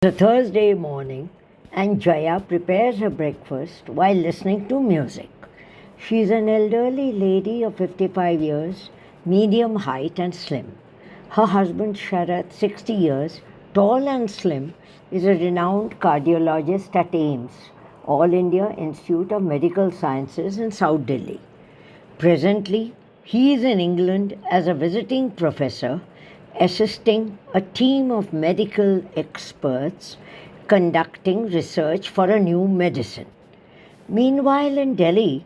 It's a Thursday morning, and Jaya prepares her breakfast while listening to music. She's an elderly lady of 55 years, medium height and slim. Her husband, Sharath, 60 years, tall and slim, is a renowned cardiologist at AIMS, All India Institute of Medical Sciences in South Delhi. Presently, he is in England as a visiting professor, assisting a team of medical experts conducting research for a new medicine. Meanwhile, in Delhi,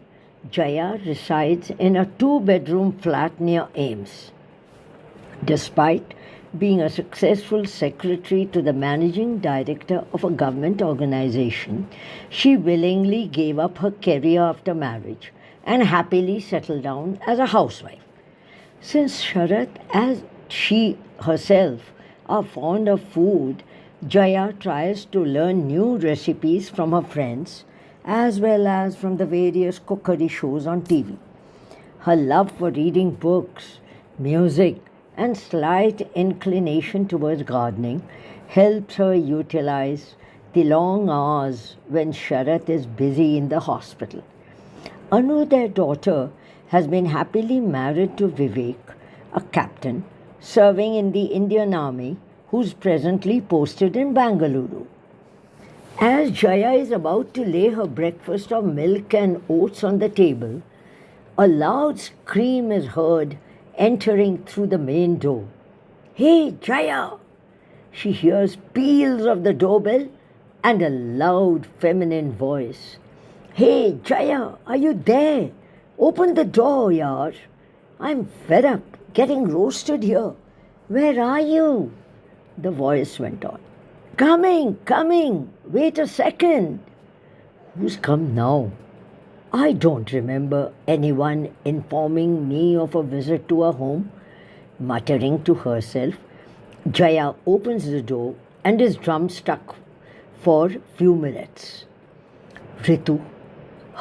Jaya resides in a two-bedroom flat near AIMS. Despite being a successful secretary to the managing director of a government organization, she willingly gave up her career after marriage and happily settled down as a housewife. Since Sharath, as she herself, are fond of food, Jaya tries to learn new recipes from her friends as well as from the various cookery shows on TV. Her love for reading books, music, and slight inclination towards gardening helps her utilize the long hours when Sharath is busy in the hospital. Anu, their daughter, has been happily married to Vivek, a captain serving in the Indian Army who's presently posted in Bangalore. As Jaya is about to lay her breakfast of milk and oats on the table, a loud scream is heard entering through the main door. "Hey, Jaya!" She hears peals of the doorbell and a loud feminine voice. "Hey, Jaya, are you there? Open the door, yaar. I'm fed up getting roasted here. Where are you?" The voice went on. "Coming, coming. Wait a second." Who's come now? I don't remember anyone informing me of a visit to our home. Muttering to herself, Jaya opens the door and is dumbstruck for a few minutes. Ritu,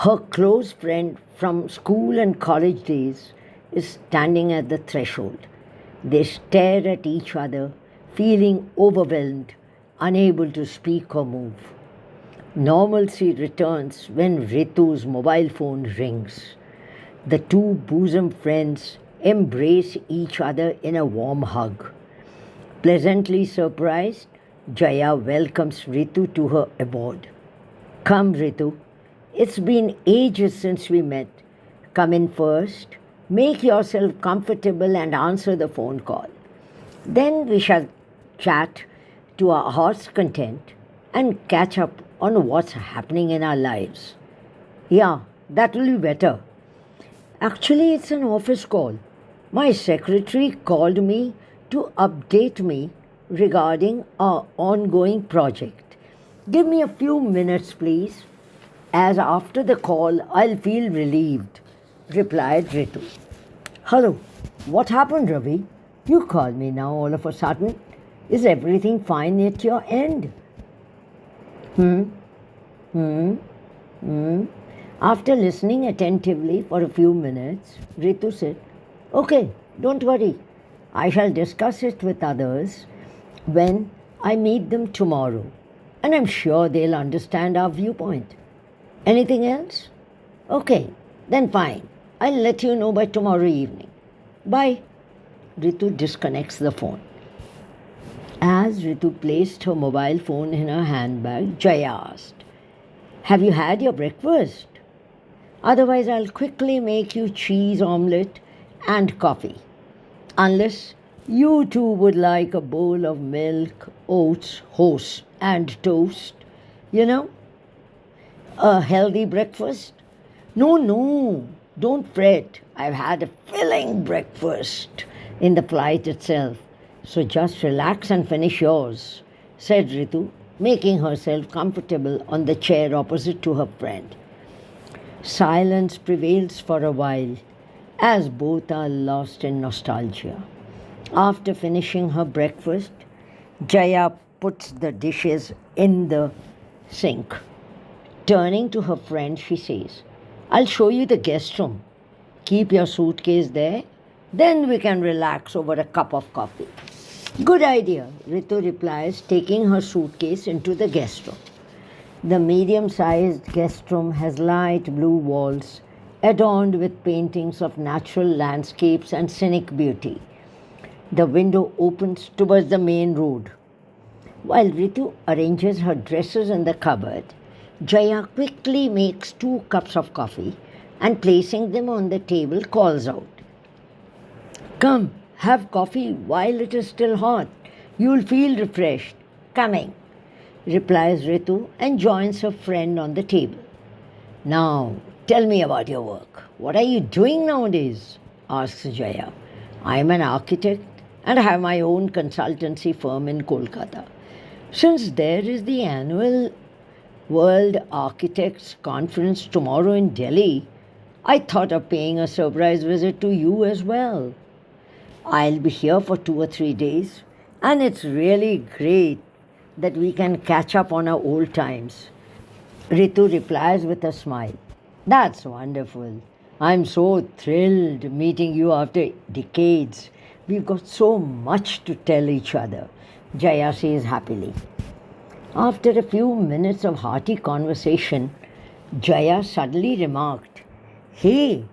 her close friend from school and college days, is standing at the threshold. They stare at each other, feeling overwhelmed, unable to speak or move. Normalcy returns when Ritu's mobile phone rings. The two bosom friends embrace each other in a warm hug. Pleasantly surprised, Jaya welcomes Ritu to her abode. "Come, Ritu. It's been ages since we met. Come in first, make yourself comfortable and answer the phone call. Then we shall chat to our heart's content and catch up on what's happening in our lives." "Yeah, that will be better. Actually, it's an office call. My secretary called me to update me regarding our ongoing project. Give me a few minutes, please, as after the call I'll feel relieved," replied Ritu. "Hello, what happened, Ravi? You called me now all of a sudden. Is everything fine at your end?" Hmm? Hmm? Hmm? After listening attentively for a few minutes, Ritu said, "Okay, don't worry. I shall discuss it with others when I meet them tomorrow, and I'm sure they'll understand our viewpoint. Anything else? Okay, then fine. I'll let you know by tomorrow evening. Bye." Ritu disconnects the phone. As Ritu placed her mobile phone in her handbag, Jaya asked, "Have you had your breakfast? Otherwise, I'll quickly make you cheese omelette and coffee. Unless you too would like a bowl of milk, oats, and toast. You know, a healthy breakfast." "No, no, don't fret. I've had a filling breakfast in the flight itself. So just relax and finish yours," said Ritu, making herself comfortable on the chair opposite to her friend. Silence prevails for a while as both are lost in nostalgia. After finishing her breakfast, Jaya puts the dishes in the sink. Turning to her friend, she says, "I'll show you the guest room. Keep your suitcase there. Then we can relax over a cup of coffee." Good idea, Ritu replies, taking her suitcase into the guest room. The medium sized guest room has light blue walls adorned with paintings of natural landscapes and scenic beauty. The window opens towards the main road. While Ritu arranges her dresses in the cupboard, Jaya quickly makes 2 cups of coffee and placing them on the table calls out, "Come, have coffee while it is still hot. You'll feel refreshed." "Coming," replies Ritu and joins her friend on the table. "Now, tell me about your work. What are you doing nowadays?" asks Jaya. "I am an architect and have my own consultancy firm in Kolkata. Since there is the annual World Architects Conference tomorrow in Delhi, I thought of paying a surprise visit to you as well. I'll be here for 2 or 3 days, and it's really great that we can catch up on our old times." Ritu replies with a smile, "That's wonderful. I'm so thrilled meeting you after decades. We've got so much to tell each other," Jaya says happily. After a few minutes of hearty conversation, Jaya suddenly remarked, "Hey,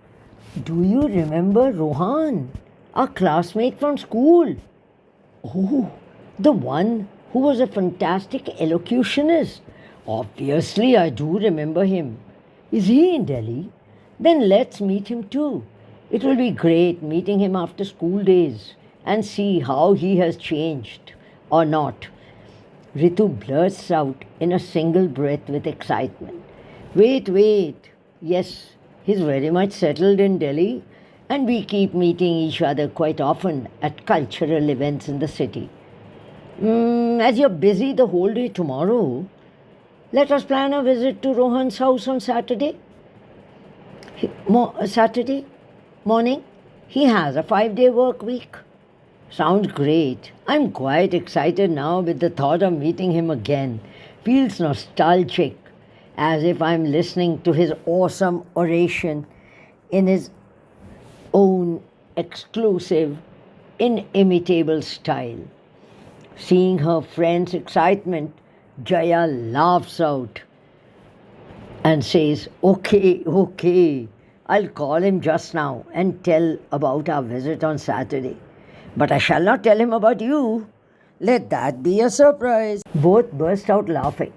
do you remember Rohan, our classmate from school?" "Oh, the one who was a fantastic elocutionist. Obviously, I do remember him. Is he in Delhi? Then let's meet him too. It will be great meeting him after school days and see how he has changed or not." Ritu blurts out in a single breath with excitement. Wait. Yes, he's very much settled in Delhi, and we keep meeting each other quite often at cultural events in the city. As you're busy the whole day tomorrow, let us plan a visit to Rohan's house on Saturday. Saturday morning. He has a 5-day work week. Sounds great. I'm quite excited now with the thought of meeting him again. Feels nostalgic, as if I'm listening to his awesome oration in his own exclusive, inimitable style. Seeing her friend's excitement, Jaya laughs out and says, Okay, I'll call him just now and tell about our visit on Saturday. But I shall not tell him about you. Let that be a surprise." Both burst out laughing.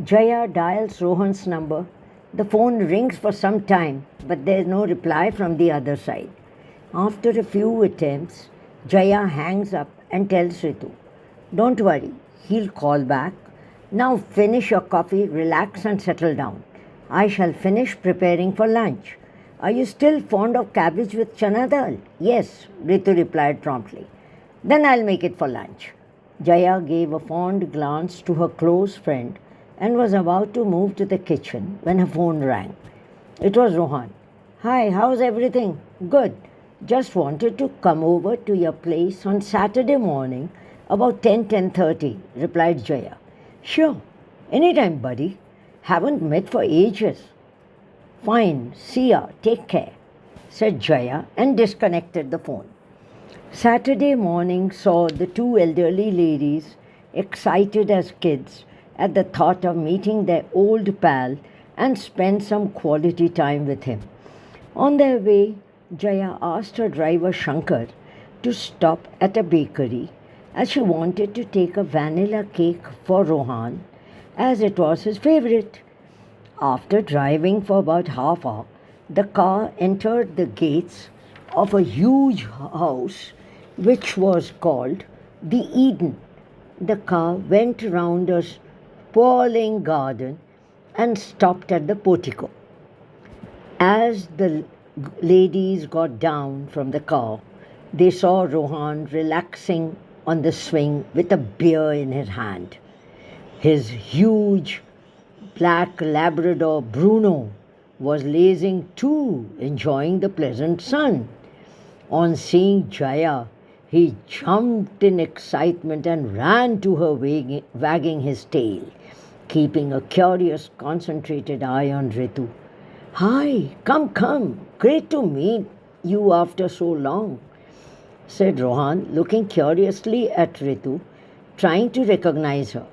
Jaya dials Rohan's number. The phone rings for some time, but there is no reply from the other side. After a few attempts, Jaya hangs up and tells Ritu, "Don't worry, he'll call back. Now finish your coffee, relax and settle down. I shall finish preparing for lunch. Are you still fond of cabbage with chana dal?" "Yes," Ritu replied promptly. "Then I'll make it for lunch." Jaya gave a fond glance to her close friend and was about to move to the kitchen when her phone rang. It was Rohan. "Hi, how's everything?" "Good. Just wanted to come over to your place on Saturday morning about 10:30, replied Jaya. "Sure. Anytime, buddy. Haven't met for ages." "Fine. See ya. Take care," said Jaya and disconnected the phone. Saturday morning saw the two elderly ladies, excited as kids at the thought of meeting their old pal and spend some quality time with him. On their way, Jaya asked her driver Shankar to stop at a bakery as she wanted to take a vanilla cake for Rohan as it was his favorite. After driving for about half hour, the car entered the gates of a huge house which was called the Eden. The car went round a sprawling garden and stopped at the portico. As the ladies got down from the car, they saw Rohan relaxing on the swing with a beer in his hand. His huge black Labrador Bruno was lazing too, enjoying the pleasant sun. On seeing Jaya, he jumped in excitement and ran to her, wagging his tail, keeping a curious, concentrated eye on Ritu. "Hi, come, great to meet you after so long." said Rohan, looking curiously at Ritu, trying to recognize her.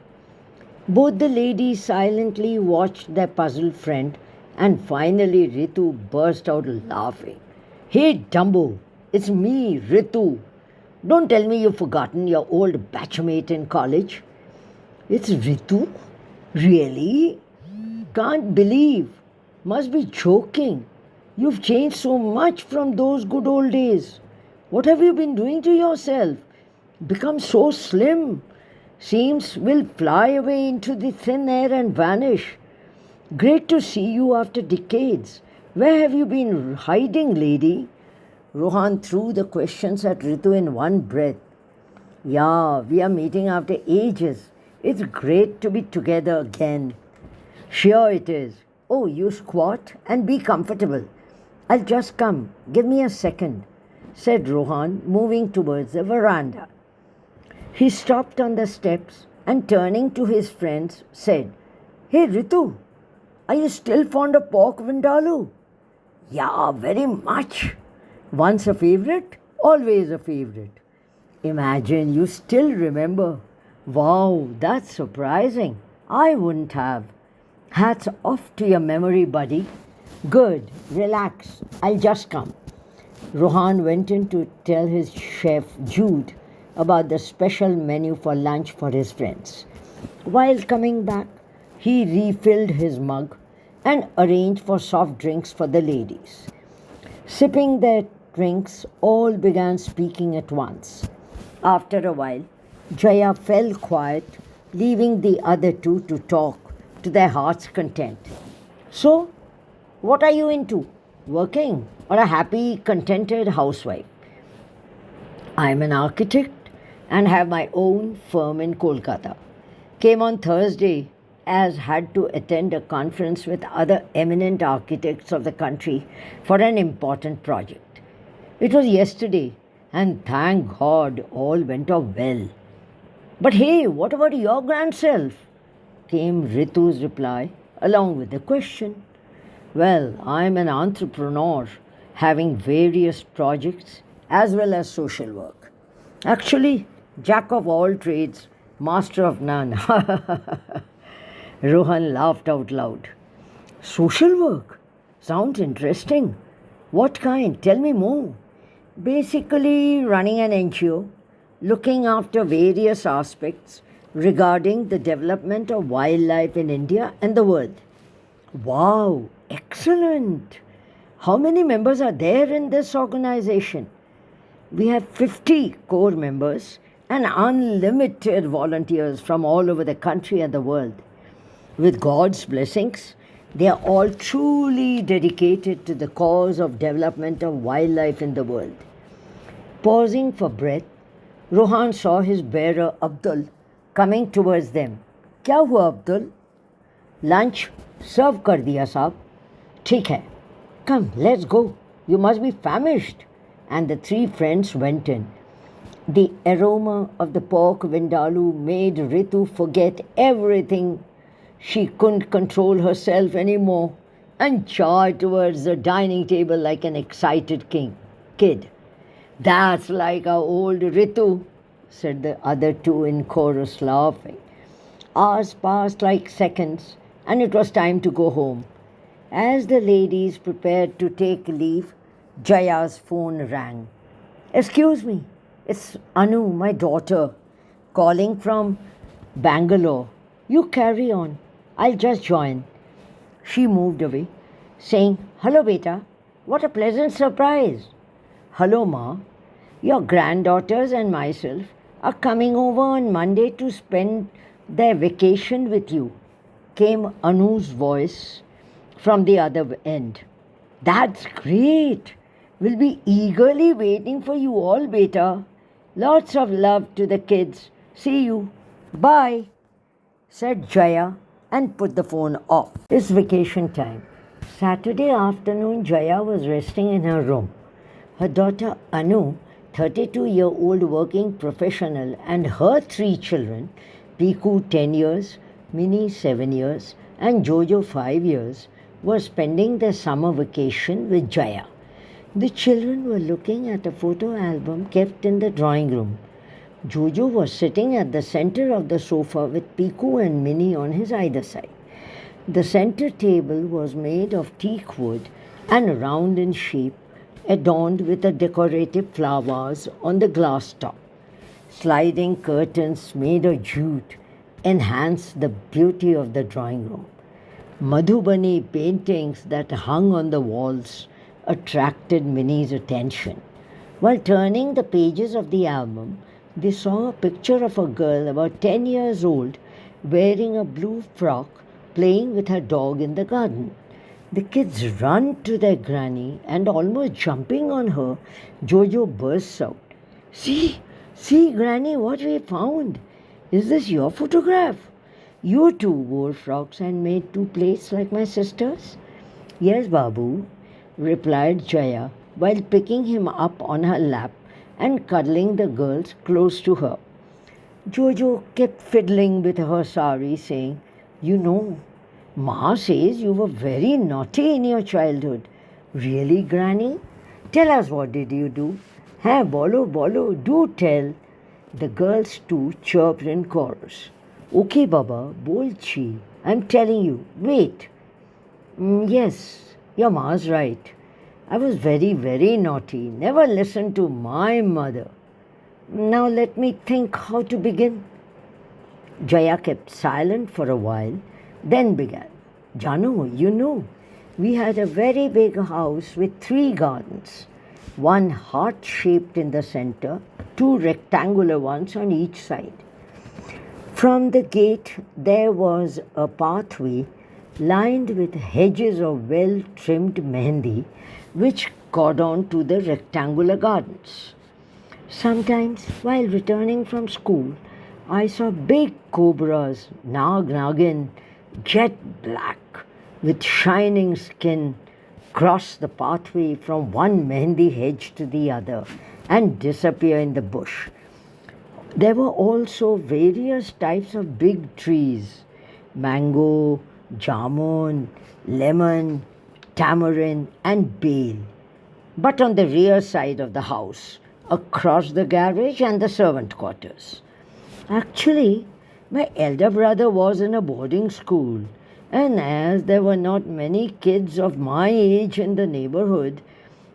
Both the ladies silently watched their puzzled friend, and finally Ritu burst out laughing. Hey, Dumbo, it's me, Ritu. Don't tell me you've forgotten your old batchmate in college. It's Ritu? Really? Can't believe. Must be joking. You've changed so much from those good old days. What have you been doing to yourself? Become so slim. Seems will fly away into the thin air and vanish. Great to see you after decades. Where have you been hiding, lady? Rohan threw the questions at Ritu in one breath. Yeah, we are meeting after ages. It's great to be together again. Sure it is. Oh, you squat and be comfortable. I'll just come. Give me a second, said Rohan, moving towards the veranda. He stopped on the steps and turning to his friends said, Hey Ritu, are you still fond of pork vindaloo? Yeah, very much. Once a favorite, always a favorite. Imagine you still remember. Wow, that's surprising. I wouldn't have. Hats off to your memory, buddy. Good, relax. I'll just come. Rohan went in to tell his chef, Jude, about the special menu for lunch for his friends. While coming back, he refilled his mug and arranged for soft drinks for the ladies. Sipping their drinks, all began speaking at once. After a while, Jaya fell quiet, leaving the other two to talk to their heart's content. So, what are you into? Working or a happy, contented housewife? I'm an architect and have my own firm in Kolkata. Came on Thursday as had to attend a conference with other eminent architects of the country for an important project. It was yesterday and thank God all went off well. But hey, what about your grand self? Came Ritu's reply along with the question. Well, I'm an entrepreneur having various projects as well as social work. Actually, jack of all trades, master of none. Rohan laughed out loud. Social work? Sounds interesting. What kind? Tell me more. Basically, running an NGO, looking after various aspects regarding the development of wildlife in India and the world. Wow, excellent. How many members are there in this organization? We have 50 core members and unlimited volunteers from all over the country and the world. With God's blessings, they are all truly dedicated to the cause of development of wildlife in the world. Pausing for breath, Rohan saw his bearer Abdul coming towards them. क्या हुआ Abdul? Lunch सर्व कर दिया साहब. ठीक है. Come, let's go. You must be famished. And the three friends went in. The aroma of the pork vindaloo made Ritu forget everything. She couldn't control herself anymore and charged towards the dining table like an excited kid. That's like our old Ritu, said the other two in chorus, laughing. Hours passed like seconds, and it was time to go home. As the ladies prepared to take leave, Jaya's phone rang. Excuse me, it's Anu, my daughter, calling from Bangalore. You carry on. I'll just join. She moved away, saying, Hello, beta. What a pleasant surprise. Hello, Ma. Your granddaughters and myself are coming over on Monday to spend their vacation with you, came Anu's voice from the other end. That's great. We'll be eagerly waiting for you all, beta. Lots of love to the kids. See you. Bye, said Jaya and put the phone off. It's vacation time. Saturday afternoon, Jaya was resting in her room. Her daughter Anu, 32-year-old working professional, and her three children, Piku 10 years, Minnie 7 years, and Jojo 5 years, were spending their summer vacation with Jaya. The children were looking at a photo album kept in the drawing room. Jojo was sitting at the center of the sofa with Piku and Minnie on his either side. The center table was made of teak wood and round in shape, adorned with a decorative flower vase on the glass top. Sliding curtains made of jute enhanced the beauty of the drawing room. Madhubani paintings that hung on the walls attracted Minnie's attention. While turning the pages of the album, they saw a picture of a girl about 10 years old wearing a blue frock playing with her dog in the garden. The kids ran to their granny and almost jumping on her, Jojo bursts out. See, Granny, what we found. Is this your photograph? You too wore frocks and made two plates like my sisters? Yes, Babu, replied Jaya while picking him up on her lap and cuddling the girls close to her. Jojo kept fiddling with her sari, saying, You know, Ma says you were very naughty in your childhood. Really, Granny? Tell us, what did you do? Hai, bolo, do tell. The girls too chirped in chorus. Okay, Baba, bolchi. I'm telling you. Wait. Yes, your ma's right. I was very, very naughty. Never listened to my mother. Now let me think how to begin. Jaya kept silent for a while, then began. Janu, you know, we had a very big house with 3 gardens. One heart-shaped in the center, 2 rectangular ones on each side. From the gate there was a pathway lined with hedges of well-trimmed mehendi which cordoned to the rectangular gardens. Sometimes, while returning from school, I saw big cobras, nagin, jet black, with shining skin, cross the pathway from one mehendi hedge to the other and disappear in the bush. There were also various types of big trees, mango, jamun, lemon, tamarind and bale, but on the rear side of the house, across the garage and the servant quarters. Actually, my elder brother was in a boarding school, and as there were not many kids of my age in the neighborhood,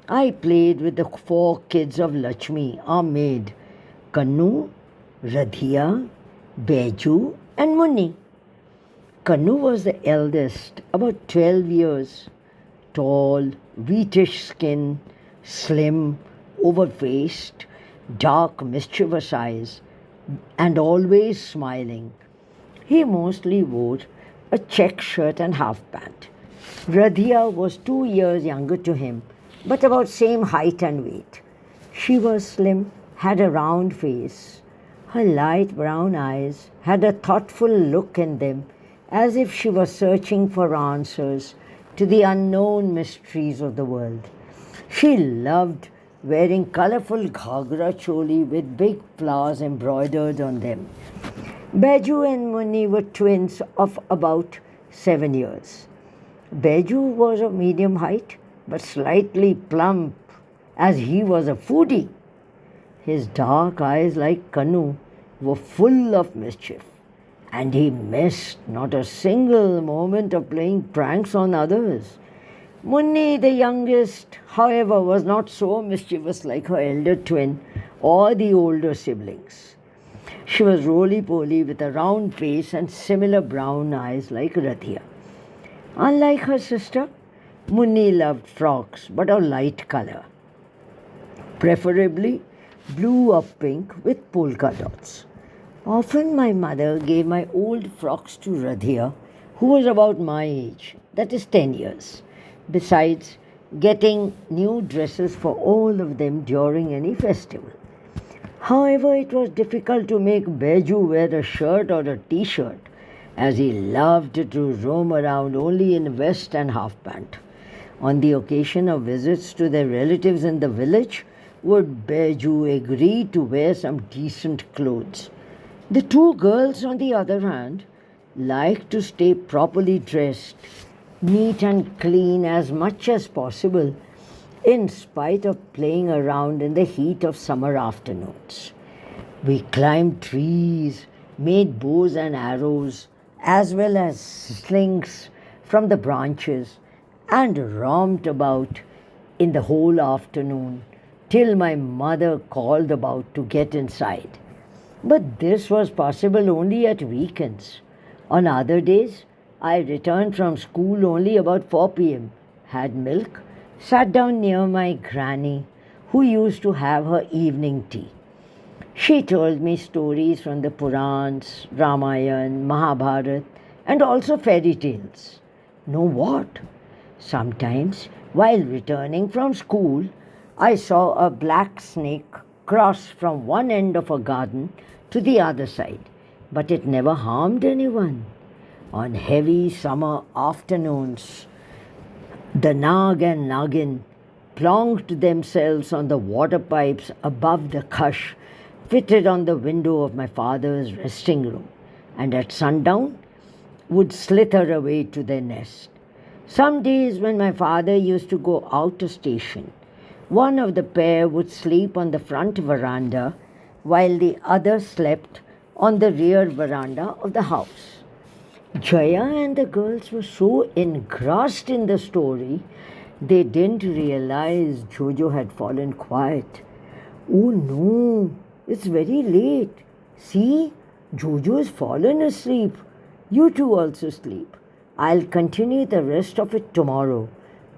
I played with the 4 kids of Lakshmi, our maid, Kannu, Radhia, Beju and Munni. Kannu was the eldest, about 12 years, tall, wheatish skin, slim, over-faced, dark, mischievous eyes, and always smiling. He mostly wore a check shirt and half pant. Radhia was 2 years younger to him, but about same height and weight. She was slim, had a round face. Her light brown eyes had a thoughtful look in them, as if she was searching for answers to the unknown mysteries of the world. She loved wearing colourful ghagra choli with big flowers embroidered on them. Beju and Munni were twins of about 7 years. Beju was of medium height but slightly plump, as he was a foodie. His dark eyes, like Kannu, were full of mischief, and he missed not a single moment of playing pranks on others. Munni, the youngest, however, was not so mischievous like her elder twin or the older siblings. She was roly-poly with a round face and similar brown eyes like Radhia. Unlike her sister, Munni loved frocks but of light colour, preferably blue or pink with polka dots. Often my mother gave my old frocks to Radhia, who was about my age, that is 10 years, besides getting new dresses for all of them during any festival. However, it was difficult to make Beju wear a shirt or a t-shirt, as he loved to roam around only in vest and half pant. On the occasion of visits to their relatives in the village, would Beju agree to wear some decent clothes. The 2 girls, on the other hand, liked to stay properly dressed, neat and clean as much as possible, in spite of playing around in the heat of summer afternoons. We climbed trees, made bows and arrows, as well as slings from the branches, and romped about in the whole afternoon till my mother called about to get inside. But this was possible only at weekends. On other days, I returned from school only about 4 p.m., had milk, sat down near my granny, who used to have her evening tea. She told me stories from the Purans, Ramayana, Mahabharata, and also fairy tales. Know what? Sometimes, while returning from school, I saw a black snake cross from one end of a garden to the other side, but it never harmed anyone. On heavy summer afternoons, the Nag and Nagin plonked themselves on the water pipes above the khash fitted on the window of my father's resting room, and at sundown would slither away to their nest. Some days when my father used to go out to station, one of the pair would sleep on the front veranda while the other slept on the rear veranda of the house. Jaya and the girls were so engrossed in the story, they didn't realize Jojo had fallen quiet. Oh no, it's very late. See, Jojo has fallen asleep. You two also sleep. I'll continue the rest of it tomorrow.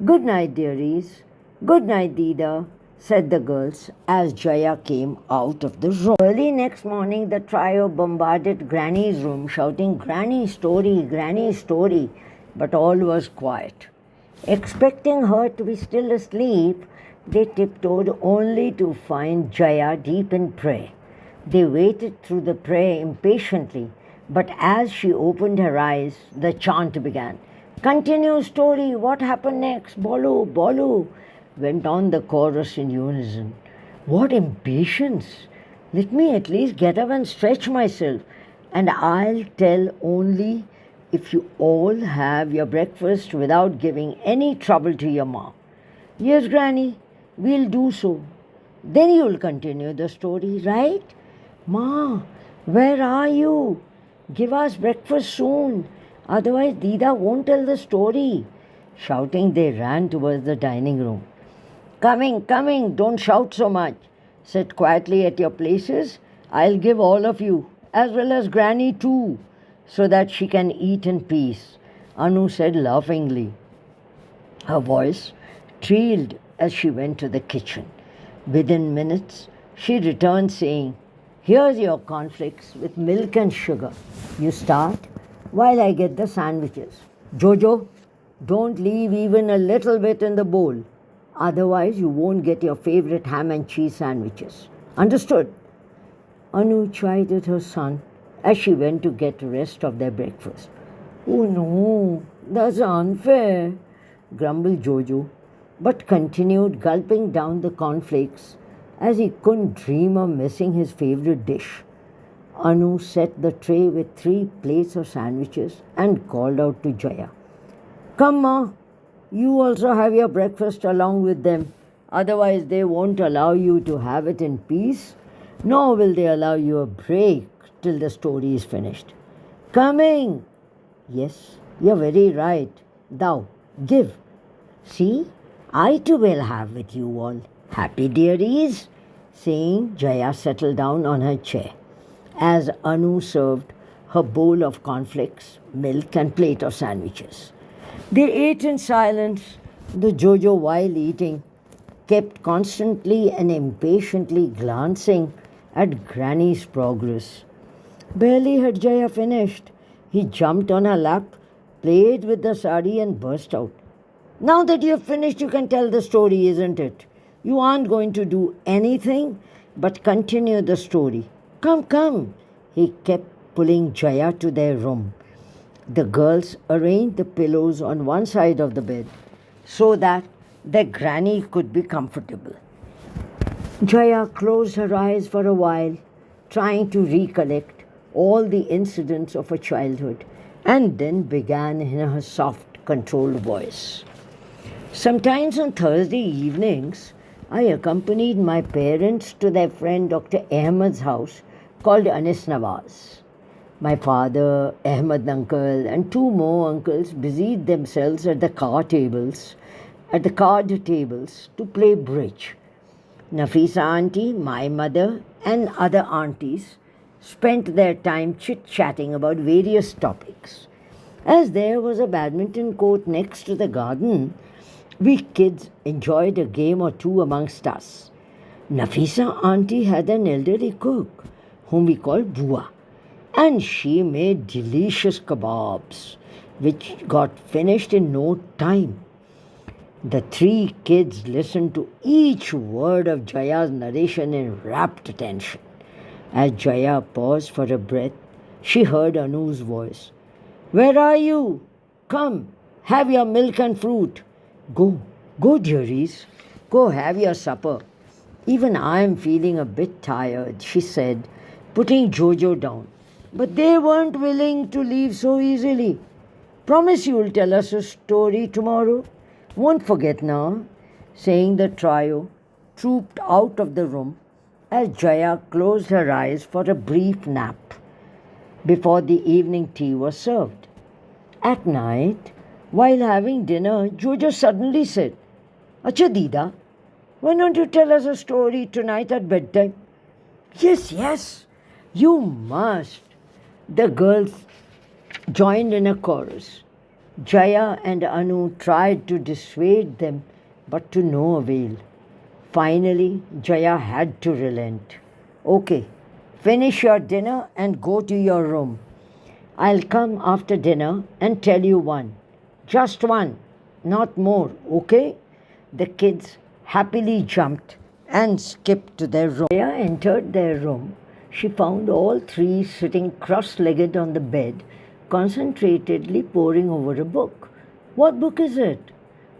Good night, dearies. Good night, Dida, said the girls as Jaya came out of the room. Early next morning, the trio bombarded Granny's room, shouting, Granny story, but all was quiet. Expecting her to be still asleep, they tiptoed only to find Jaya deep in prayer. They waited through the prayer impatiently, but as she opened her eyes, the chant began. Continue story, what happened next? Bolo, bolo, went on the chorus in unison. What impatience! Let me at least get up and stretch myself, and I'll tell only if you all have your breakfast without giving any trouble to your ma. Yes, Granny, we'll do so. Then you'll continue the story, right? Ma, where are you? Give us breakfast soon, otherwise Dida won't tell the story. Shouting, they ran towards the dining room. Coming, don't shout so much. Sit quietly at your places. I'll give all of you, as well as Granny too, so that she can eat in peace, Anu said laughingly. Her voice trilled as she went to the kitchen. Within minutes, she returned saying, Here's your cornflakes with milk and sugar. You start while I get the sandwiches. Jojo, don't leave even a little bit in the bowl. Otherwise, you won't get your favorite ham and cheese sandwiches. Understood? Anu chided her son as she went to get the rest of their breakfast. Oh no, that's unfair, grumbled Jojo, but continued gulping down the cornflakes as he couldn't dream of missing his favorite dish. Anu set the tray with 3 plates of sandwiches and called out to Jaya. Come, Ma, you also have your breakfast along with them. Otherwise, they won't allow you to have it in peace, nor will they allow you a break till the story is finished. Coming! Yes, you're very right. Thou, give. See, I too will have with you all. Happy dearies, saying, Jaya settled down on her chair as Anu served her bowl of cornflakes, milk and plate of sandwiches. They ate in silence. The Jojo, while eating, kept constantly and impatiently glancing at Granny's progress. Barely had Jaya finished, he jumped on her lap, played with the sari and burst out. Now that you have finished, you can tell the story, isn't it? You aren't going to do anything but continue the story. Come. He kept pulling Jaya to their room. The girls arranged the pillows on one side of the bed so that their granny could be comfortable. Jaya closed her eyes for a while, trying to recollect all the incidents of her childhood, and then began in her soft, controlled voice. Sometimes on Thursday evenings, I accompanied my parents to their friend Dr. Ahmed's house called Anis Nawaz. My father, Ahmed uncle, and two more uncles busied themselves at the card tables to play bridge. Nafisa auntie, my mother, and other aunties spent their time chit chatting about various topics. As there was a badminton court next to the garden, we kids enjoyed a game or two amongst us. Nafisa auntie had an elderly cook whom we called Bua, and she made delicious kebabs which got finished in no time. The three kids listened to each word of Jaya's narration in rapt attention. As Jaya paused for a breath, she heard Anu's voice. Where are you? Come, have your milk and fruit. Go, go, dearies. Go have your supper. Even I am feeling a bit tired, she said, putting Jojo down. But they weren't willing to leave so easily. Promise you'll tell us a story tomorrow. Won't forget now. Saying the trio trooped out of the room as Jaya closed her eyes for a brief nap before the evening tea was served. At night, while having dinner, Jojo suddenly said, Acha Dida, why don't you tell us a story tonight at bedtime? Yes, yes, you must. The girls joined in a chorus. Jaya and Anu tried to dissuade them, but to no avail. Finally, Jaya had to relent. Okay, finish your dinner and go to your room. I'll come after dinner and tell you one. Just one, not more, okay? The kids happily jumped and skipped to their room. Jaya entered their room. She found all three sitting cross-legged on the bed, concentratedly poring over a book. What book is it?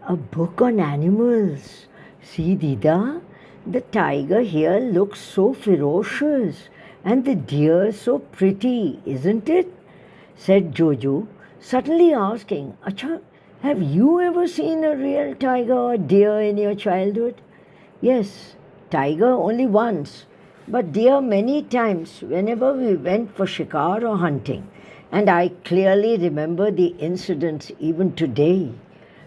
A book on animals. See, Dida, the tiger here looks so ferocious and the deer so pretty, isn't it? Said Jojo, suddenly asking, Acha, have you ever seen a real tiger or deer in your childhood? Yes, tiger only once, but deer many times whenever we went for shikar or hunting. And I clearly remember the incidents even today.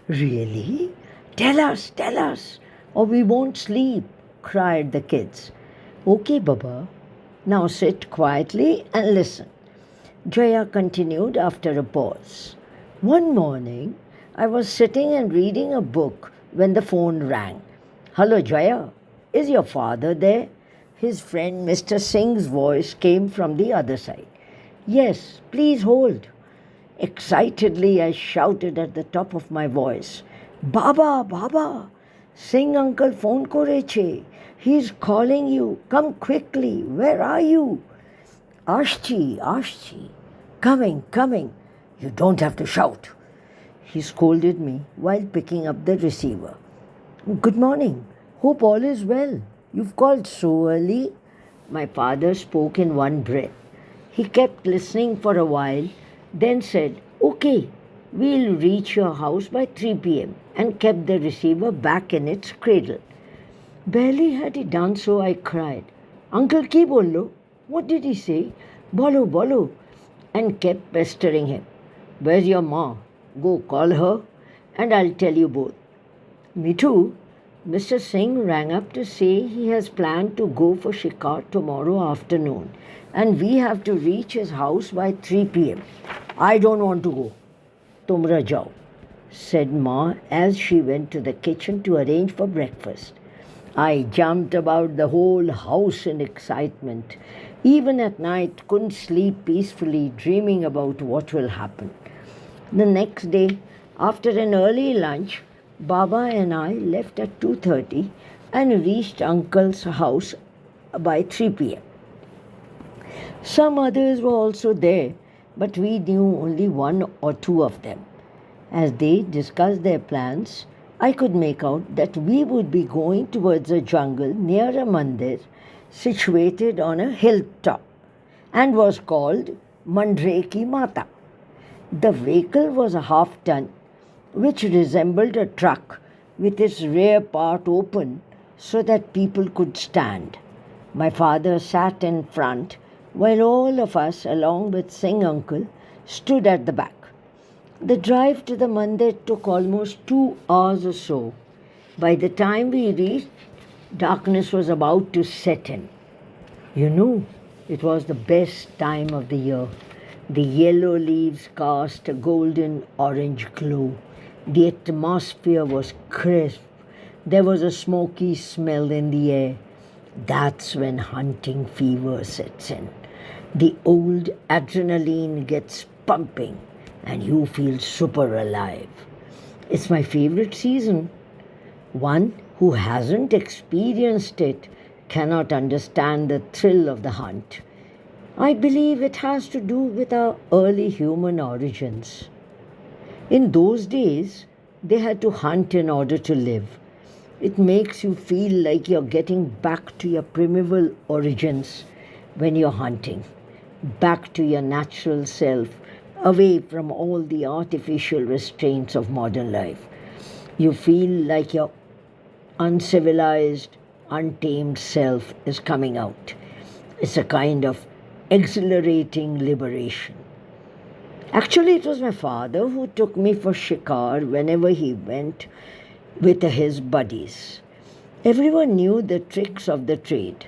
Really? Tell us, or we won't sleep, cried the kids. Okay, Baba. Now sit quietly and listen. Jaya continued after a pause. One morning, I was sitting and reading a book when the phone rang. Hello, Jaya. Is your father there? His friend Mr. Singh's voice came from the other side. Yes, please hold. Excitedly, I shouted at the top of my voice, Baba, Baba, Singh uncle phone koreche. He's calling you. Come quickly. Where are you? Ashchi, coming. You don't have to shout. He scolded me while picking up the receiver. Good morning. Hope all is well. You've called so early. My father spoke in one breath. He kept listening for a while, then said, Okay, we'll reach your house by 3 p.m. and kept the receiver back in its cradle. Barely had he done so, I cried, Uncle ki bollo? What did he say? Bolo, and kept pestering him. Where's your ma? Go call her and I'll tell you both. Me too. Mr. Singh rang up to say he has planned to go for shikar tomorrow afternoon and we have to reach his house by 3 p.m. I don't want to go. Tumra jao, said Ma as she went to the kitchen to arrange for breakfast. I jumped about the whole house in excitement. Even at night, couldn't sleep peacefully, dreaming about what will happen. The next day, after an early lunch, Baba and I left at 2:30 and reached Uncle's house by 3 p.m. Some others were also there, but we knew only one or two of them. As they discussed their plans, I could make out that we would be going towards a jungle near a mandir situated on a hilltop and was called Mandre Ki Mata. The vehicle was a half-ton which resembled a truck with its rear part open so that people could stand. My father sat in front, while all of us, along with Singh uncle, stood at the back. The drive to the mandir took almost 2 hours or so. By the time we reached, darkness was about to set in. You know, it was the best time of the year. The yellow leaves cast a golden orange glow. The atmosphere was crisp. There was a smoky smell in the air. That's when hunting fever sets in. The old adrenaline gets pumping and you feel super alive. It's my favorite season. One who hasn't experienced it cannot understand the thrill of the hunt. I believe it has to do with our early human origins. In those days, they had to hunt in order to live. It makes you feel like you're getting back to your primeval origins when you're hunting, back to your natural self, away from all the artificial restraints of modern life. You feel like your uncivilized, untamed self is coming out. It's a kind of exhilarating liberation. Actually, it was my father who took me for shikar whenever he went with his buddies. Everyone knew the tricks of the trade.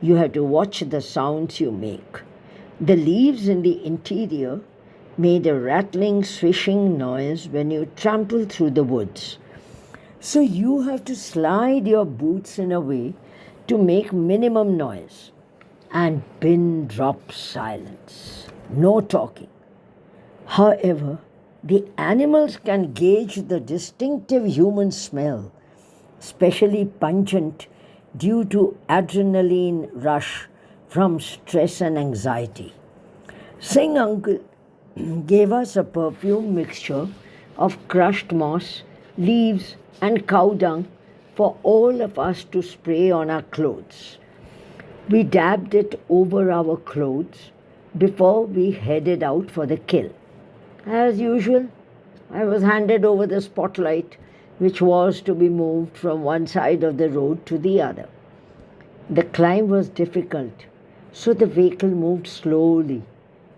You had to watch the sounds you make. The leaves in the interior made a rattling, swishing noise when you trampled through the woods. So you have to slide your boots in a way to make minimum noise and pin drop silence. No talking. However, the animals can gauge the distinctive human smell, especially pungent due to adrenaline rush from stress and anxiety. Singh uncle gave us a perfume mixture of crushed moss, leaves, and cow dung for all of us to spray on our clothes. We dabbed it over our clothes before we headed out for the kill. As usual, I was handed over the spotlight, which was to be moved from one side of the road to the other. The climb was difficult, so the vehicle moved slowly,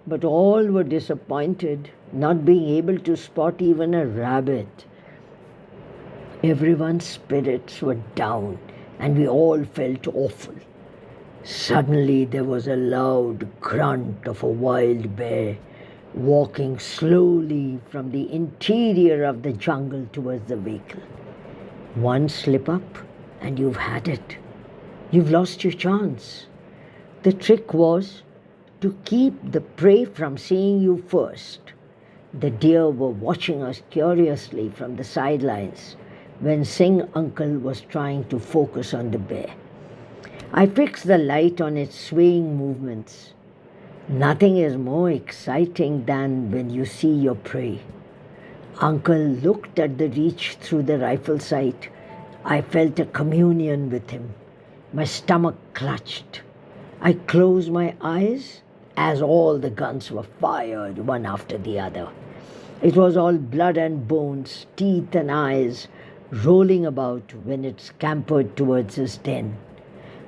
but all were disappointed not being able to spot even a rabbit. Everyone's spirits were down and we all felt awful. Suddenly there was a loud grunt of a wild bear walking slowly from the interior of the jungle towards the vehicle. One slip up and you've had it. You've lost your chance. The trick was to keep the prey from seeing you first. The deer were watching us curiously from the sidelines when Singh uncle was trying to focus on the bear. I fixed the light on its swaying movements. Nothing is more exciting than when you see your prey. Uncle looked at the reach through the rifle sight. I felt a communion with him. My stomach clutched. I closed my eyes as all the guns were fired one after the other. It was all blood and bones, teeth and eyes, rolling about when it scampered towards his den.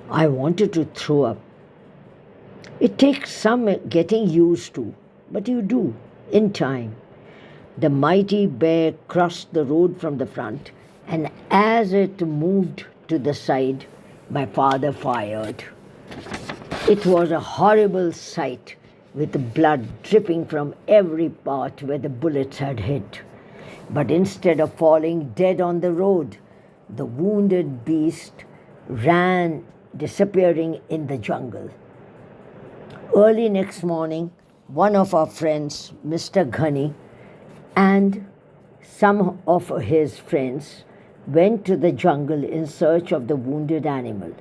I wanted to throw up. It takes some getting used to, but you do, in time. The mighty bear crossed the road from the front, and as it moved to the side, my father fired. It was a horrible sight, with blood dripping from every part where the bullets had hit. But instead of falling dead on the road, the wounded beast ran, disappearing in the jungle. Early next morning, one of our friends, Mr. Ghani, and some of his friends went to the jungle in search of the wounded animal.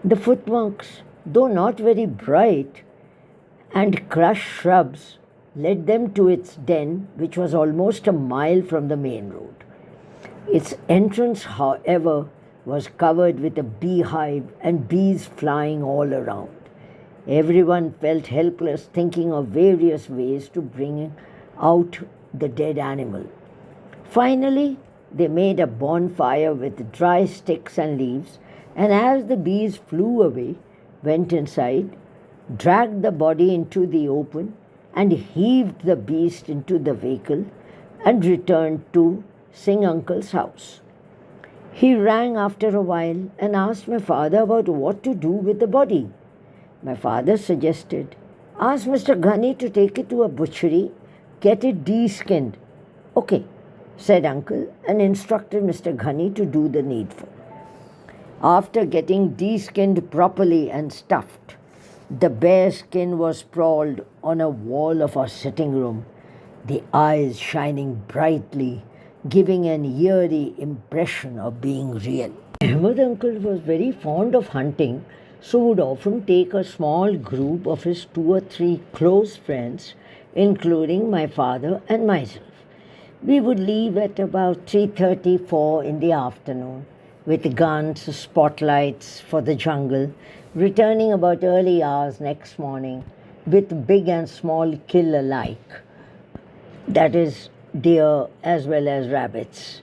The footmarks, though not very bright, and crushed shrubs led them to its den, which was almost a mile from the main road. Its entrance, however, was covered with a beehive and bees flying all around. Everyone felt helpless, thinking of various ways to bring out the dead animal. Finally, They made a bonfire with dry sticks and leaves, and as the bees flew away, went inside, dragged the body into the open, and heaved the beast into the vehicle and returned to Singh Uncle's house. He rang after a while and asked my father about what to do with the body. My father suggested, ask Mr. Ghani to take it to a butchery, get it de-skinned. Okay, said Uncle, and instructed Mr. Ghani to do the needful. After getting de-skinned properly and stuffed, the bear skin was sprawled on a wall of our sitting room, the eyes shining brightly, giving an eerie impression of being real. Ahmed uncle was very fond of hunting, so would often take a small group of his 2 or 3 close friends, including my father and myself. We would leave at about 3:34 in the afternoon with guns, spotlights for the jungle, returning about early hours next morning with big and small kill alike, that is, deer as well as rabbits.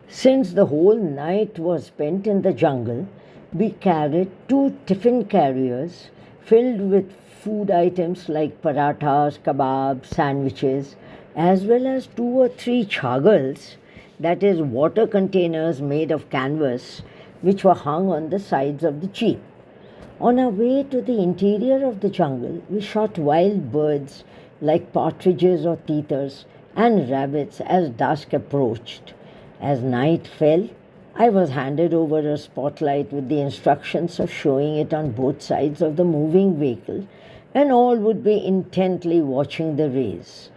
Since the whole night was spent in the jungle, we carried 2 tiffin carriers filled with food items like parathas, kebabs, sandwiches, as well as 2 or 3 chagals, that is, water containers made of canvas, which were hung on the sides of the jeep. On our way to the interior of the jungle, we shot wild birds like partridges or teethers and rabbits as dusk approached. As night fell, I was handed over a spotlight with the instructions of showing it on both sides of the moving vehicle, and all would be intently watching the rays.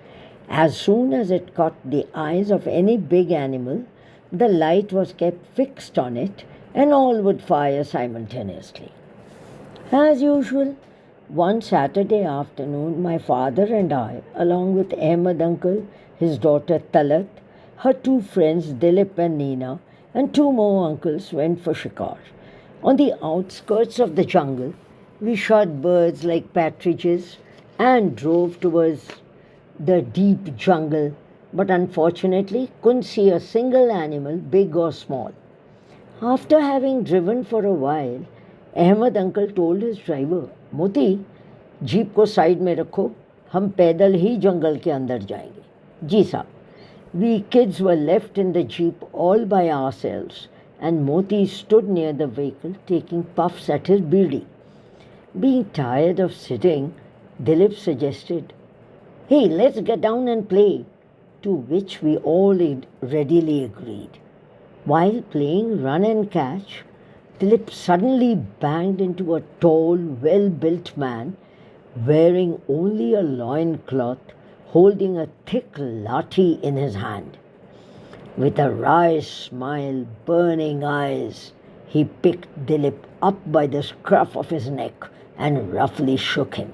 As soon as it caught the eyes of any big animal, the light was kept fixed on it, and all would fire simultaneously. As usual, one Saturday afternoon, my father and I, along with Ahmed uncle, his daughter Talat, her 2 friends Dilip and Nina, and 2 more uncles went for shikar. On the outskirts of the jungle, we shot birds like partridges and drove towards the deep jungle, but unfortunately couldn't see a single animal, big or small. After having driven for a while, Ahmed uncle told his driver, Moti jeep को side में रखो, हम पैदल ही जंगल के अंदर जाएंगे. जी साहब. We kids were left in the jeep all by ourselves, and Moti stood near the vehicle taking puffs at his bidi. Being tired of sitting, Dilip suggested, hey, let's get down and play, to which we all readily agreed. While playing run and catch, Dilip suddenly banged into a tall, well-built man wearing only a loincloth, holding a thick lathi in his hand. With a wry smile, burning eyes, he picked Dilip up by the scruff of his neck and roughly shook him.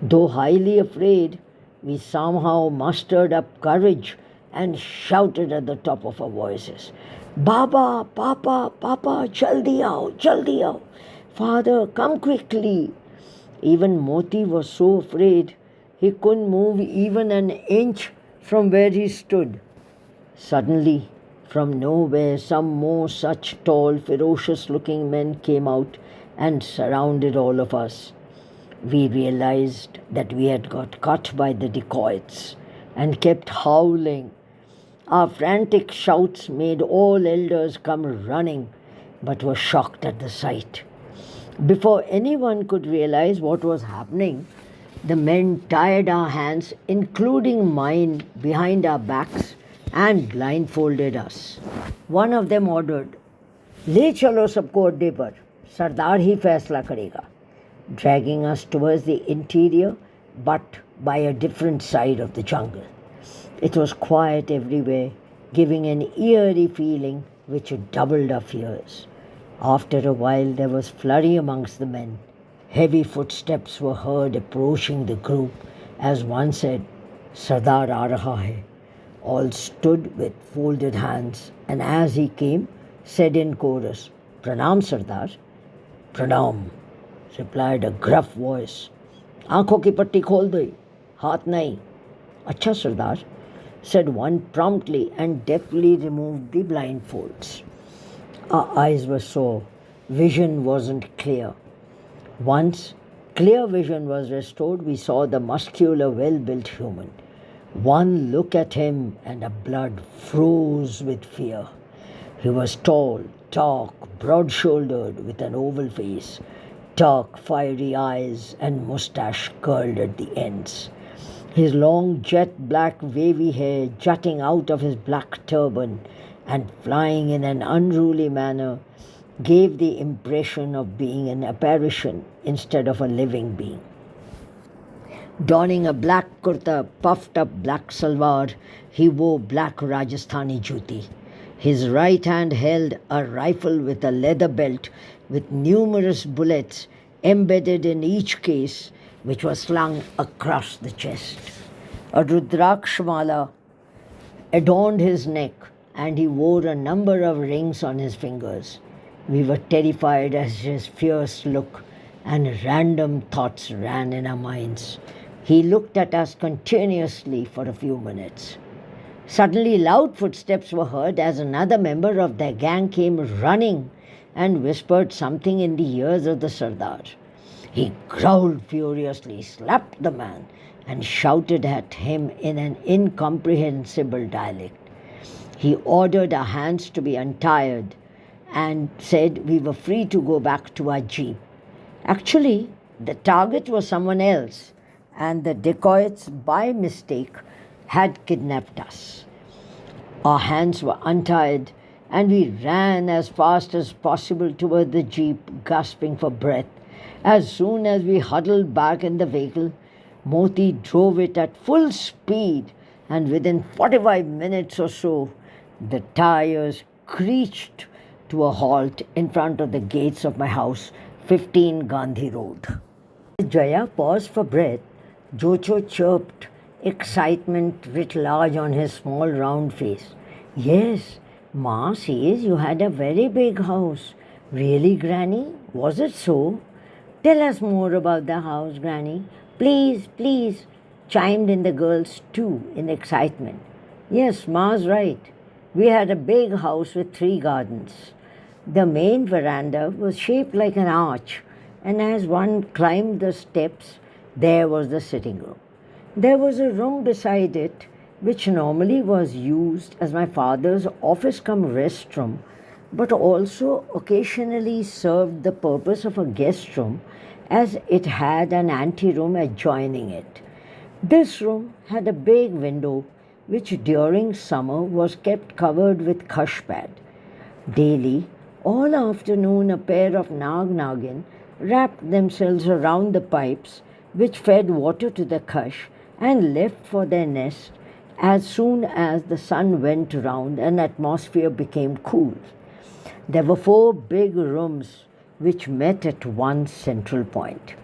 Though highly afraid, we somehow mustered up courage and shouted at the top of our voices, Baba, Papa, Papa, jaldi aao, jaldi aao. Father, come quickly. Even Moti was so afraid he couldn't move even an inch from where he stood. Suddenly, from nowhere, some more such tall, ferocious-looking men came out and surrounded all of us. We realized that we had got caught by the dacoits and kept howling. Our frantic shouts made all elders come running, but were shocked at the sight. Before anyone could realize what was happening, the men tied our hands, including mine, behind our backs and blindfolded us. One of them ordered, ले चलो सबको अड्डे पर, सरदार ही फैसला करेगा, dragging us towards the interior, but by a different side of the jungle. It was quiet everywhere, giving an eerie feeling which doubled our fears. After a while, there was flurry amongst the men. Heavy footsteps were heard approaching the group as one said, Sardar aa raha hai. All stood with folded hands, and as he came, said in chorus, Pranam Sardar. Pranam, replied a gruff voice. आंखों की पट्टी खोल दो, हाथ नहीं. अच्छा सरदार. said one promptly and deftly removed the blindfolds. Our eyes were sore. Vision wasn't clear. Once clear vision was restored, we saw the muscular, well built human. One look at him and our blood froze with fear. He was tall, dark, broad shouldered, with an oval face, dark, fiery eyes, and moustache curled at the ends. His long, jet black, wavy hair jutting out of his black turban and flying in an unruly manner gave the impression of being an apparition instead of a living being. Donning a black kurta, puffed up black salwar, he wore black Rajasthani juti. His right hand held a rifle with a leather belt with numerous bullets embedded in each case, which was slung across the chest. A Rudrakshmala adorned his neck, and he wore a number of rings on his fingers. We were terrified at his fierce look, and random thoughts ran in our minds. He looked at us continuously for a few minutes. Suddenly, loud footsteps were heard as another member of the gang came running and whispered something in the ears of the Sardar. He growled furiously, slapped the man, and shouted at him in an incomprehensible dialect. He ordered our hands to be untied and said we were free to go back to our jeep. Actually, the target was someone else, and the dacoits, by mistake, had kidnapped us. Our hands were untied, and we ran as fast as possible toward the jeep, gasping for breath. As soon as we huddled back in the vehicle, Moti drove it at full speed, and within 45 minutes or so, the tires screeched to a halt in front of the gates of my house, 15 Gandhi Road. Jaya paused for breath. Jocho chirped, excitement writ large on his small round face. Yes, Ma says you had a very big house. Really, Granny? Was it so? Tell us more about the house, Granny. Please, please, chimed in the girls too in excitement. Yes, Ma's right. We had a big house with 3 gardens. The main veranda was shaped like an arch, and as one climbed the steps, there was the sitting room. There was a room beside it, which normally was used as my father's office cum restroom, but also occasionally served the purpose of a guest room, as it had an anteroom adjoining it. This room had a big window, which during summer was kept covered with kashpad. Daily, all afternoon, a pair of nag-nagin wrapped themselves around the pipes which fed water to the khash and left for their nest as soon as the sun went round and atmosphere became cool. There were 4 big rooms which met at one central point.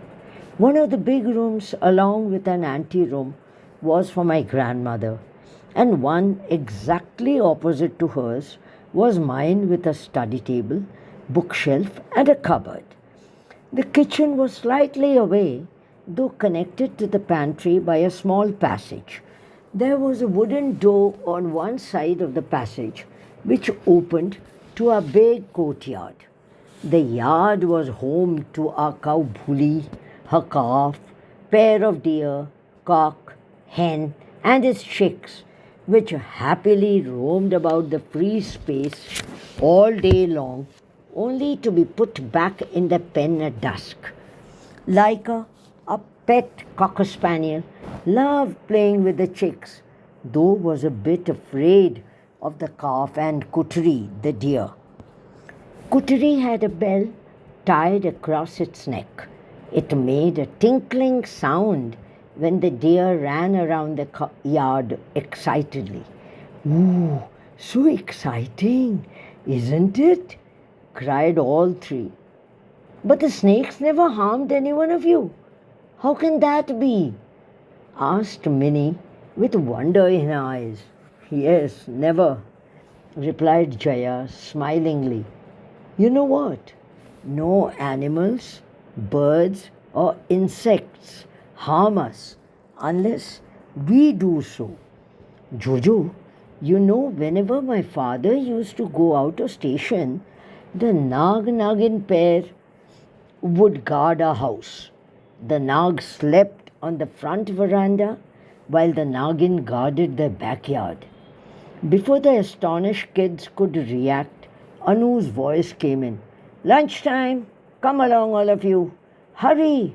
One of the big rooms, along with an anteroom, was for my grandmother, and one exactly opposite to hers was mine, with a study table, bookshelf, and a cupboard. The kitchen was slightly away, though connected to the pantry by a small passage. There was a wooden door on one side of the passage which opened to a big courtyard. The yard was home to our cow Bhuli, her calf, pair of deer, cock, hen, and his chicks, which happily roamed about the free space all day long, only to be put back in the pen at dusk. Laika, a pet cocker spaniel, loved playing with the chicks, though was a bit afraid of the calf and Kutri, the deer. Kutri had a bell tied across its neck. It made a tinkling sound when the deer ran around the yard excitedly. Ooh, so exciting, isn't it? Cried all 3. But the snakes never harmed any one of you. How can that be? Asked Minnie with wonder in her eyes. Yes, never, replied Jaya smilingly. You know what? No animals, birds, or insects harm us unless we do so. Jojo, you know, whenever my father used to go out of station, the Nag Nagin pair would guard our house. The Nag slept on the front veranda while the Nagin guarded the backyard. Before the astonished kids could react, Anu's voice came in. Lunchtime! Come along, all of you! Hurry!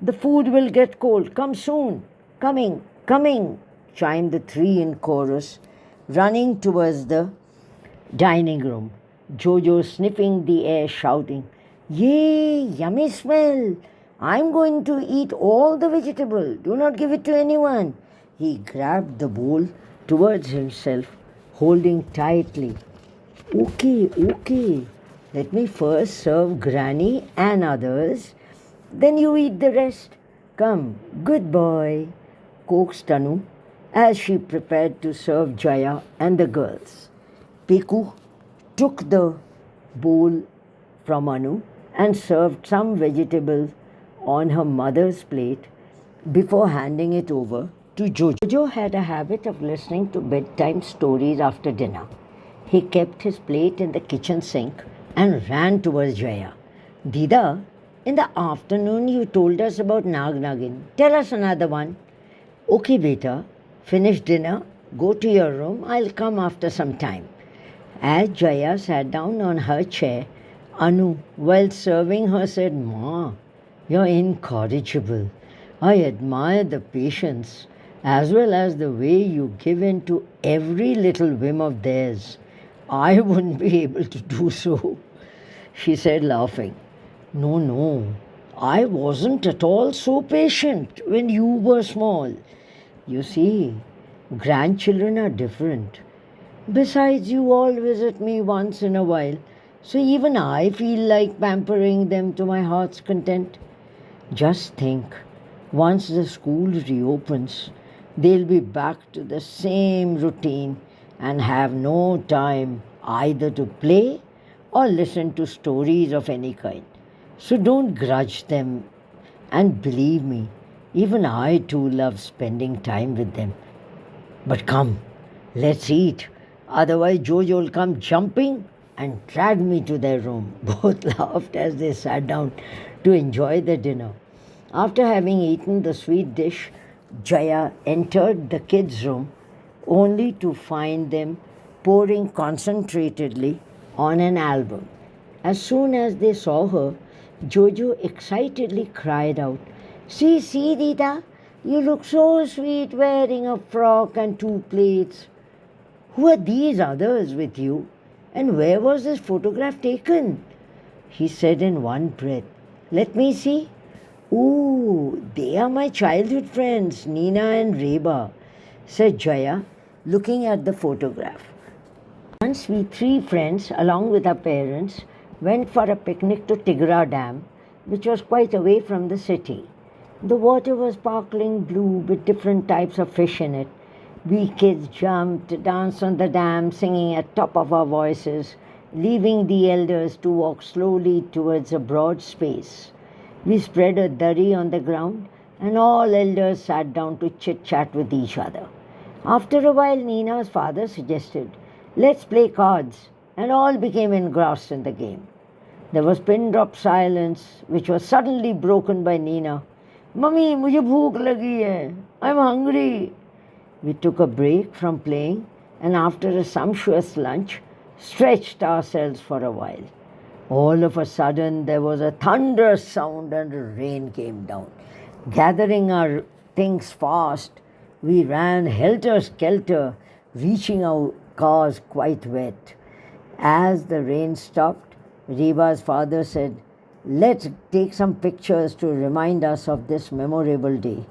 The food will get cold. Come soon! Coming! Coming! Chimed the three in chorus, running towards the dining room. Jojo sniffing the air, shouting, Yay! Yummy smell! I'm going to eat all the vegetable. Do not give it to anyone. He grabbed the bowl towards himself, holding tightly. Okay, okay. Let me first serve Granny and others. Then you eat the rest. Come, good boy, coaxed Anu as she prepared to serve Jaya and the girls. Piku took the bowl from Anu and served some vegetables on her mother's plate before handing it over to Jojo. Jojo had a habit of listening to bedtime stories after dinner. He kept his plate in the kitchen sink and ran towards Jaya. Dida, in the afternoon you told us about Nag Nagin. Tell us another one. Okay, beta. Finish dinner. Go to your room. I'll come after some time. As Jaya sat down on her chair, Anu, while serving her, said, Ma, you're incorrigible. I admire the patience as well as the way you give in to every little whim of theirs. I wouldn't be able to do so, she said, laughing. No, no, I wasn't at all so patient when you were small. You see, grandchildren are different. Besides, you all visit me once in a while, so even I feel like pampering them to my heart's content. Just think, once the school reopens, they'll be back to the same routine and have no time either to play or listen to stories of any kind. So don't grudge them. And believe me, even I too love spending time with them. But come, let's eat. Otherwise, Jojo will come jumping and drag me to their room. Both laughed as they sat down to enjoy the dinner. After having eaten the sweet dish, Jaya entered the kids' room only to find them poring concentratedly on an album. As soon as they saw her, Jojo excitedly cried out, see, Dida, you look so sweet wearing a frock and two plaits. Who are these others with you? And where was this photograph taken? He said in one breath. Let me see. Ooh, they are my childhood friends, Nina and Reba, said Jaya, looking at the photograph. Once we three friends, along with our parents, went for a picnic to Tigra Dam, which was quite away from the city. The water was sparkling blue with different types of fish in it. We kids jumped, danced on the dam, singing at top of our voices, leaving the elders to walk slowly towards a broad space. We spread a dari on the ground, and all elders sat down to chit-chat with each other. After a while, Nina's father suggested, let's play cards, and all became engrossed in the game. There was pin-drop silence, which was suddenly broken by Nina. Mummy, mujhe bhook lagi hai. I'm hungry. We took a break from playing and after a sumptuous lunch, stretched ourselves for a while. All of a sudden, there was a thunderous sound and rain came down. Gathering our things fast, we ran helter-skelter, reaching our cars quite wet. As the rain stopped, Reba's father said, let's take some pictures to remind us of this memorable day.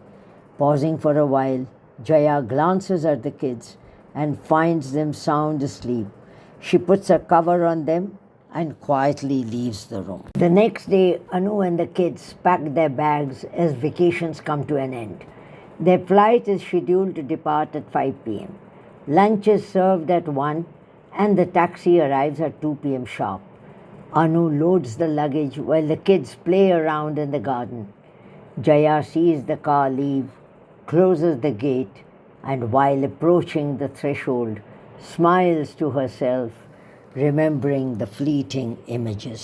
Pausing for a while, Jaya glances at the kids and finds them sound asleep. She puts a cover on them and quietly leaves the room. The next day, Anu and the kids pack their bags as vacations come to an end. Their flight is scheduled to depart at 5 p.m. Lunch is served at 1 and the taxi arrives at 2 p.m. sharp. Anu loads the luggage while the kids play around in the garden. Jaya sees the car leave, closes the gate, and while approaching the threshold, smiles to herself, remembering the fleeting images.